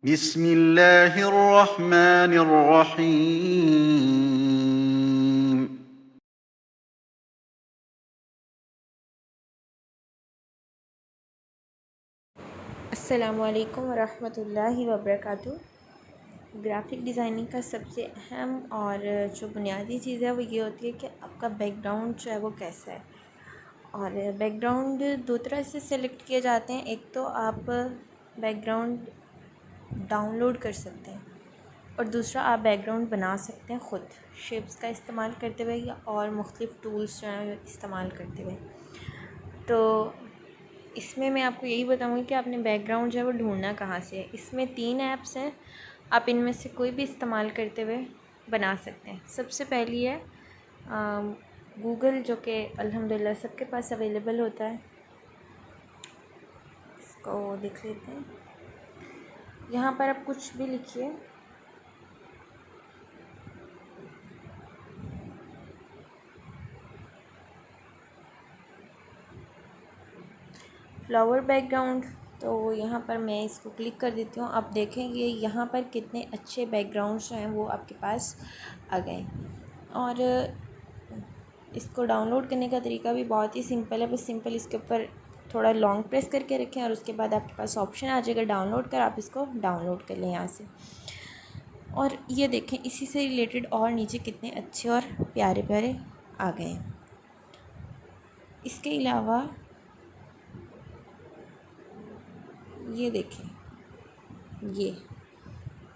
बिस्मिल्लाहिर्रहमानिर्रहीम। अस्सलामुअलैकुम वरहमतुल्लाहि वबरकातुहू। ग्राफ़िक डिज़ाइनिंग का सबसे अहम और जो बुनियादी चीज़ है वो ये होती है कि आपका बैकग्राउंड जो है वो कैसा है। और बैकग्राउंड दो तरह से सेलेक्ट किए जाते हैं। एक तो आप बैकग्राउंड डाउनलोड कर सकते हैं और दूसरा आप बैकग्राउंड बना सकते हैं ख़ुद शेप्स का इस्तेमाल करते हुए या और मुख्तलिफ़ टूल्स जो हैं इस्तेमाल करते हुए। तो इसमें मैं आपको यही बताऊँगी कि आपने बैकग्राउंड जो है वो ढूंढना कहाँ से है। इसमें 3 ऐप्स हैं, आप इनमें से कोई भी इस्तेमाल करते हुए बना सकते हैं। सबसे पहली है गूगल, जो कि अल्हम्दुलिल्लाह सबके पास अवेलेबल होता है। इसको देख लेते हैं। यहाँ पर आप कुछ भी लिखिए, फ्लावर बैकग्राउंड। तो यहाँ पर मैं इसको क्लिक कर देती हूँ। आप देखेंगे यहाँ पर कितने अच्छे बैकग्राउंड्स हैं वो आपके पास आ गए। और इसको डाउनलोड करने का तरीका भी बहुत ही सिंपल है। बस सिंपल इसके ऊपर थोड़ा लॉन्ग प्रेस करके रखें और उसके बाद आपके पास ऑप्शन आ जाएगा डाउनलोड कर, आप इसको डाउनलोड कर लें यहाँ से। और ये देखें इसी से रिलेटेड और नीचे कितने अच्छे और प्यारे प्यारे आ गए हैं। इसके अलावा ये देखें, ये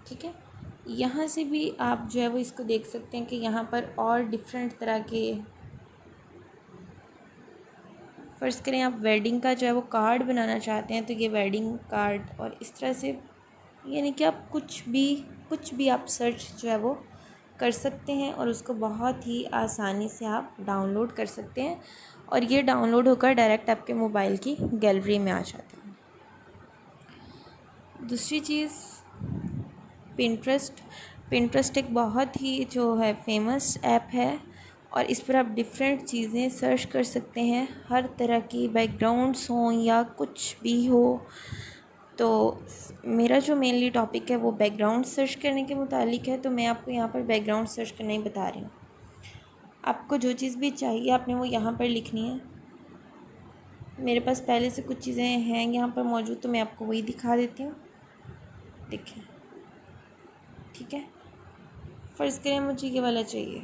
ठीक है, यहाँ से भी आप जो है वो इसको देख सकते हैं कि यहाँ पर और डिफरेंट तरह के, फ़र्ज़ करें आप वेडिंग का जो है वो कार्ड बनाना चाहते हैं तो ये वेडिंग कार्ड, और इस तरह से यानी कि आप कुछ भी आप सर्च जो है वो कर सकते हैं और उसको बहुत ही आसानी से आप डाउनलोड कर सकते हैं और ये डाउनलोड होकर डायरेक्ट आपके मोबाइल की गैलरी में आ जाता है। दूसरी चीज़ पिंटरेस्ट। पिंटरेस्ट एक बहुत ही जो है फेमस ऐप है और इस पर आप डिफरेंट चीज़ें सर्च कर सकते हैं, हर तरह की बैकग्राउंड्स हों या कुछ भी हो। तो मेरा जो मेनली टॉपिक है वो बैकग्राउंड सर्च करने के मुतालिक है, तो मैं आपको यहाँ पर बैकग्राउंड सर्च करना ही बता रही हूँ। आपको जो चीज़ भी चाहिए आपने वो यहाँ पर लिखनी है। मेरे पास पहले से कुछ चीज़ें हैं यहाँ पर मौजूद, तो मैं आपको वही दिखा देती हूँ। देखें, ठीक है, फ़र्ज़ करें मुझे ये वाला चाहिए,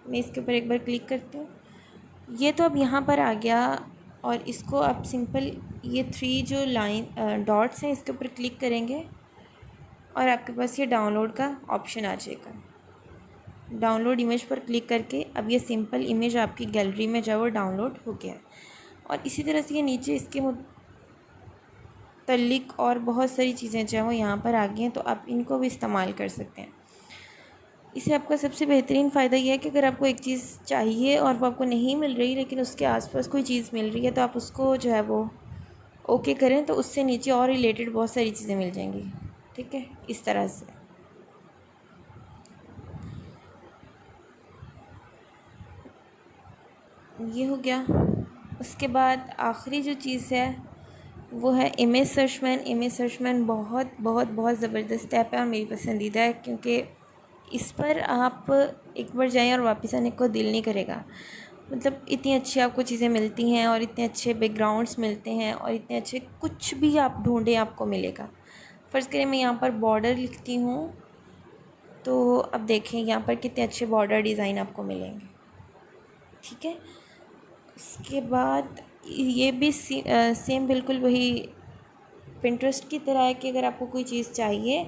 मैं इसके ऊपर एक बार क्लिक करती हूँ। ये तो अब यहाँ पर आ गया और इसको आप सिंपल ये 3 जो लाइन डॉट्स हैं इसके ऊपर क्लिक करेंगे और आपके पास ये डाउनलोड का ऑप्शन आ जाएगा। डाउनलोड इमेज पर क्लिक करके अब ये सिंपल इमेज आपकी गैलरी में जो है वो डाउनलोड हो गया है। और इसी तरह से ये नीचे इसके मुतल्लिक और बहुत सारी चीज़ें जो हैं वो यहाँ पर आ गई हैं, तो आप इनको भी इस्तेमाल कर सकते हैं। इसे आपका सबसे बेहतरीन फ़ायदा यह है कि अगर आपको एक चीज़ चाहिए और वो आपको नहीं मिल रही लेकिन उसके आसपास कोई चीज़ मिल रही है तो आप उसको जो है वो ओके करें तो उससे नीचे और रिलेटेड बहुत सारी चीज़ें मिल जाएंगी। ठीक है, इस तरह से ये हो गया। उसके बाद आखिरी जो चीज़ है वो है इमेज सर्चमैन। इमेज सर्चमैन बहुत बहुत बहुत ज़बरदस्त ऐप है और मेरी पसंदीदा है, क्योंकि इस पर आप एक बार जाएं और वापस आने को दिल नहीं करेगा। मतलब इतनी अच्छी आपको चीज़ें मिलती हैं और इतने अच्छे बैकग्राउंड्स मिलते हैं और इतने अच्छे कुछ भी आप ढूंढें आपको मिलेगा। फ़र्ज़ करें मैं यहाँ पर बॉर्डर लिखती हूँ तो अब देखें यहाँ पर कितने अच्छे बॉर्डर डिज़ाइन आपको मिलेंगे। ठीक है, इसके बाद ये भी सेम बिल्कुल वही पिंटरेस्ट की तरह है कि अगर आपको कोई चीज़ चाहिए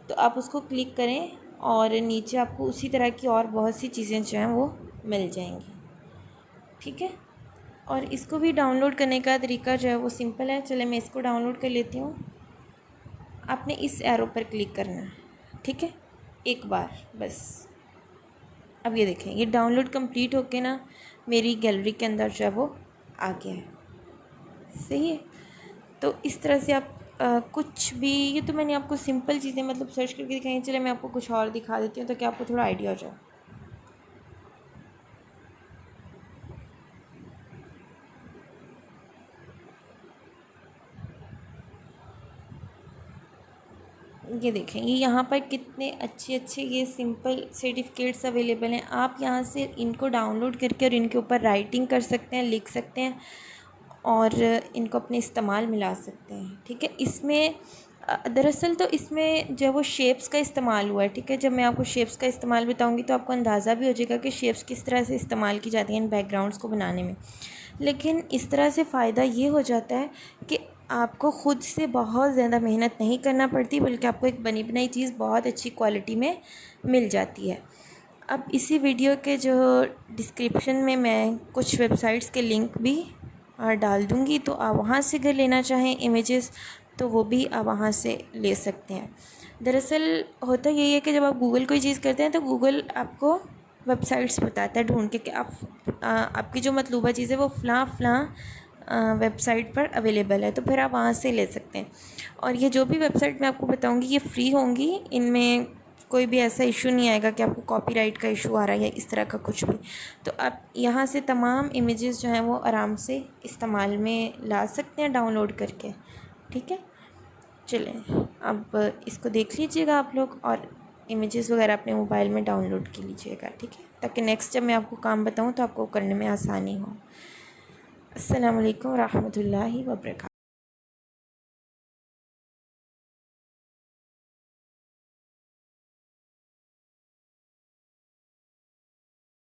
तो आप उसको क्लिक करें और नीचे आपको उसी तरह की और बहुत सी चीज़ें जो हैं वो मिल जाएंगी। ठीक है, और इसको भी डाउनलोड करने का तरीका जो है वो सिंपल है। चले मैं इसको डाउनलोड कर लेती हूँ। आपने इस एरो पर क्लिक करना है, ठीक है, एक बार बस। अब ये देखें ये डाउनलोड कंप्लीट होके ना मेरी गैलरी के अंदर जो है वो आ गया है। सही है, तो इस तरह से आप कुछ भी, ये तो मैंने आपको सिंपल चीज़ें मतलब सर्च करके दिखाई। चले मैं आपको कुछ और दिखा देती हूँ ताकि आपको थोड़ा आइडिया हो जाए। ये देखें, ये यहाँ पर कितने अच्छे अच्छे ये सिंपल सर्टिफिकेट्स अवेलेबल हैं। आप यहाँ से इनको डाउनलोड करके और इनके ऊपर राइटिंग कर सकते हैं, लिख सकते हैं और इनको अपने इस्तेमाल में ला सकते हैं। ठीक है, इसमें दरअसल तो इसमें जो वो शेप्स का इस्तेमाल हुआ है। ठीक है, जब मैं आपको शेप्स का इस्तेमाल बताऊंगी तो आपको अंदाज़ा भी हो जाएगा कि शेप्स किस तरह से इस्तेमाल की जाती हैं इन बैकग्राउंड्स को बनाने में। लेकिन इस तरह से फ़ायदा ये हो जाता है कि आपको ख़ुद से बहुत ज़्यादा मेहनत नहीं करना पड़ती, बल्कि आपको एक बनी बनाई चीज़ बहुत अच्छी क्वालिटी में मिल जाती है। अब इसी वीडियो के जो डिस्क्रिप्शन में मैं कुछ वेबसाइट्स के लिंक भी डाल दूँगी, तो आप वहाँ से अगर लेना चाहें इमेजेस तो वो भी आप वहाँ से ले सकते हैं। दरअसल होता यही है कि जब आप गूगल कोई चीज़ करते हैं तो गूगल आपको वेबसाइट्स बताता है ढूंढ के कि आपकी जो मतलूबा चीज़ है वो फ़लाँ वेबसाइट पर अवेलेबल है, तो फिर आप वहाँ से ले सकते हैं। और ये जो भी वेबसाइट मैं आपको बताऊँगी ये फ्री होंगी, इनमें कोई भी ऐसा इशू नहीं आएगा कि आपको कॉपीराइट का इशू आ रहा है या इस तरह का कुछ भी। तो आप यहाँ से तमाम इमेजेस जो हैं वो आराम से इस्तेमाल में ला सकते हैं डाउनलोड करके। ठीक है, चलें अब इसको देख लीजिएगा आप लोग और इमेजेस वगैरह अपने मोबाइल में डाउनलोड कर लीजिएगा। ठीक है, ताकि नेक्स्ट जब मैं आपको काम बताऊँ तो आपको करने में आसानी हो। अस्सलाम वालेकुम रहमतुल्लाहि व बरकातहू।